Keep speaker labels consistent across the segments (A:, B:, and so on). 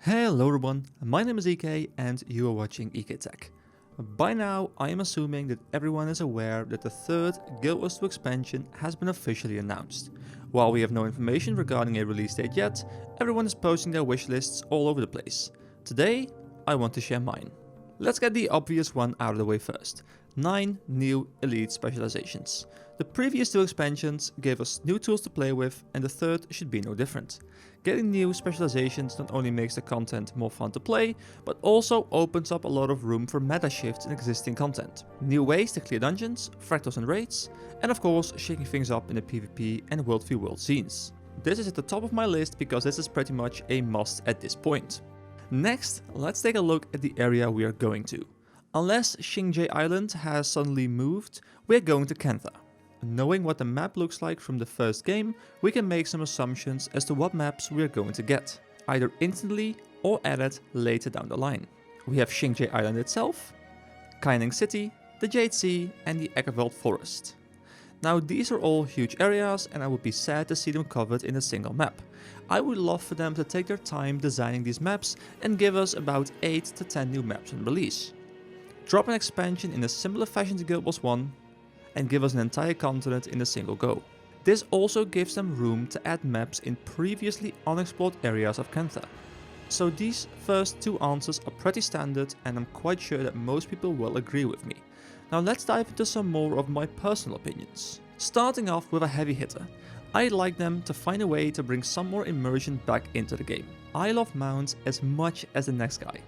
A: Hello everyone, my name is EK and you are watching EK Tech. By now, I am assuming that everyone is aware that the third Guild Wars 2 expansion has been officially announced. While we have no information regarding a release date yet, everyone is posting their wishlists all over the place. Today, I want to share mine. Let's get the obvious one out of the way first. 9 new elite specializations. The previous 2 expansions gave us new tools to play with, and the third should be no different. Getting new specializations not only makes the content more fun to play, but also opens up a lot of room for meta shifts in existing content. New ways to clear dungeons, fractals and raids, and of course shaking things up in the PvP and World v World scenes. This is at the top of my list because this is pretty much a must at this point. Next, let's take a look at the area we are going to. Unless Xingje Island has suddenly moved, we're going to Cantha. Knowing what the map looks like from the first game, we can make some assumptions as to what maps we are going to get, either instantly or added later down the line. We have Xingje Island itself, Kaining City, the Jade Sea and the Eckerveld Forest. Now these are all huge areas and I would be sad to see them covered in a single map. I would love for them to take their time designing these maps and give us about 8 to 10 new maps on release. Drop an expansion in a similar fashion to Guild Wars 1 and give us an entire continent in a single go. This also gives them room to add maps in previously unexplored areas of Cantha. So these first 2 answers are pretty standard and I'm quite sure that most people will agree with me. Now let's dive into some more of my personal opinions. Starting off with a heavy hitter. I'd like them to find a way to bring some more immersion back into the game. I love mounts as much as the next guy,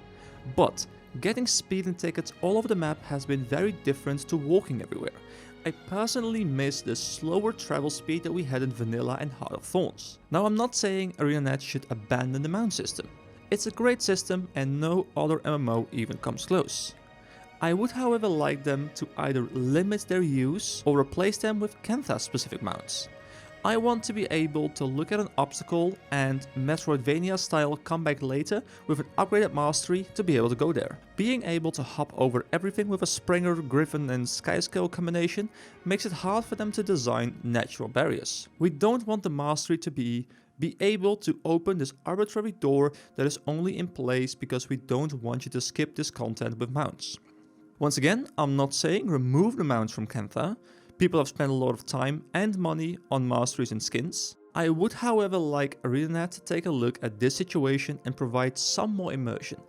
A: but getting speeding tickets all over the map has been very different to walking everywhere. I personally miss the slower travel speed that we had in Vanilla and Heart of Thorns. Now I'm not saying Arenanet should abandon the mount system. It's a great system and no other MMO even comes close. I would however like them to either limit their use or replace them with Cantha specific mounts. I want to be able to look at an obstacle and Metroidvania style come back later with an upgraded mastery to be able to go there. Being able to hop over everything with a Springer, Griffin and Skyscale combination makes it hard for them to design natural barriers. We don't want the mastery to be able to open this arbitrary door that is only in place because we don't want you to skip this content with mounts. Once again, I'm not saying remove the mounts from Cantha. People have spent a lot of time and money on masteries and skins. I would however like Arenanet to take a look at this situation and provide some more immersion,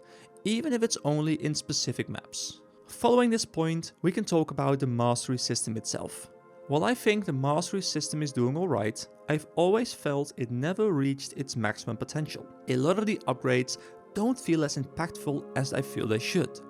A: even if it's only in specific maps. Following this point, we can talk about the mastery system itself. While I think the mastery system is doing alright, I've always felt it never reached its maximum potential. A lot of the upgrades don't feel as impactful as I feel they should.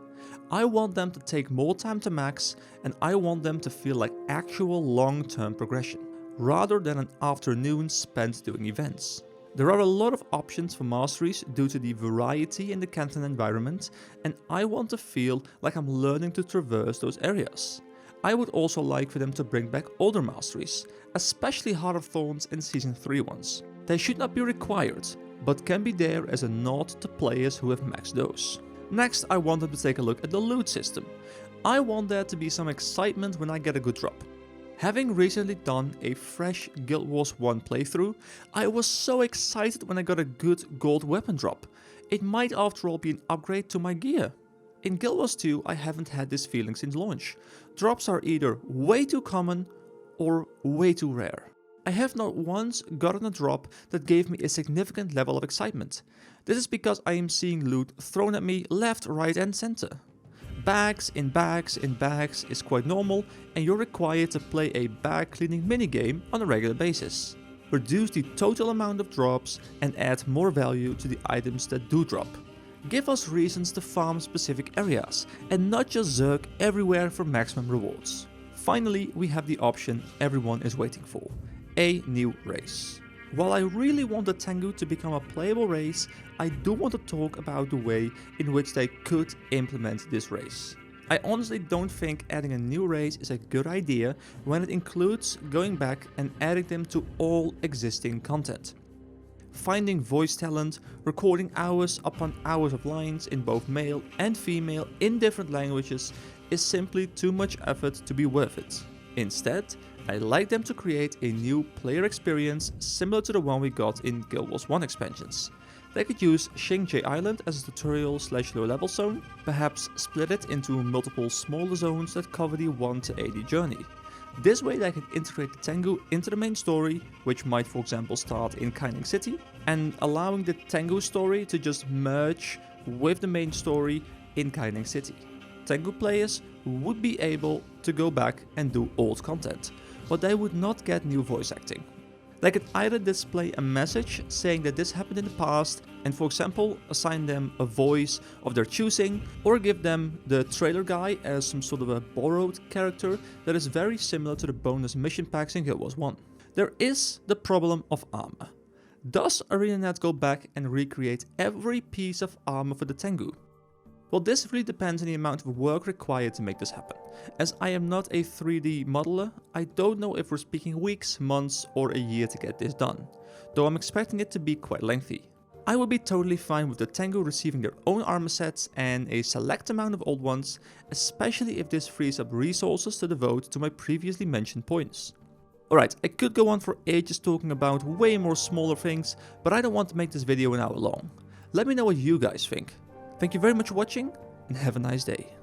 A: I want them to take more time to max and I want them to feel like actual long-term progression, rather than an afternoon spent doing events. There are a lot of options for masteries due to the variety in the Cantha environment and I want to feel like I'm learning to traverse those areas. I would also like for them to bring back older masteries, especially Heart of Thorns and Season 3 ones. They should not be required, but can be there as a nod to players who have maxed those. Next, I want them to take a look at the loot system. I want there to be some excitement when I get a good drop. Having recently done a fresh Guild Wars 1 playthrough, I was so excited when I got a good gold weapon drop. It might after all be an upgrade to my gear. In Guild Wars 2, I haven't had this feeling since launch. Drops are either way too common or way too rare. I have not once gotten a drop that gave me a significant level of excitement. This is because I am seeing loot thrown at me left, right and center. Bags in bags in bags is quite normal and you're required to play a bag cleaning minigame on a regular basis. Reduce the total amount of drops and add more value to the items that do drop. Give us reasons to farm specific areas and not just zerk everywhere for maximum rewards. Finally, we have the option everyone is waiting for. A new race. While I really want the Tengu to become a playable race, I do want to talk about the way in which they could implement this race. I honestly don't think adding a new race is a good idea when it includes going back and adding them to all existing content. Finding voice talent, recording hours upon hours of lines in both male and female in different languages is simply too much effort to be worth it. Instead, I'd like them to create a new player experience similar to the one we got in Guild Wars 1 expansions. They could use Xingje Island as a tutorial / low level zone, perhaps split it into multiple smaller zones that cover the 1 to 80 journey. This way they can integrate the Tengu into the main story, which might for example start in Kaining City, and allowing the Tengu story to just merge with the main story in Kaining City. Tengu players would be able to go back and do old content, but they would not get new voice acting. They could either display a message saying that this happened in the past and for example assign them a voice of their choosing, or give them the trailer guy as some sort of a borrowed character that is very similar to the bonus mission packs in Guild Wars 1. There is the problem of armor. Does Arenanet go back and recreate every piece of armor for the Tengu? Well, this really depends on the amount of work required to make this happen. As I am not a 3D modeler, I don't know if we're speaking weeks, months, or a year to get this done, though I'm expecting it to be quite lengthy. I would be totally fine with the Tengu receiving their own armor sets and a select amount of old ones, especially if this frees up resources to devote to my previously mentioned points. Alright, I could go on for ages talking about way more smaller things, but I don't want to make this video an hour long. Let me know what you guys think. Thank you very much for watching, and have a nice day.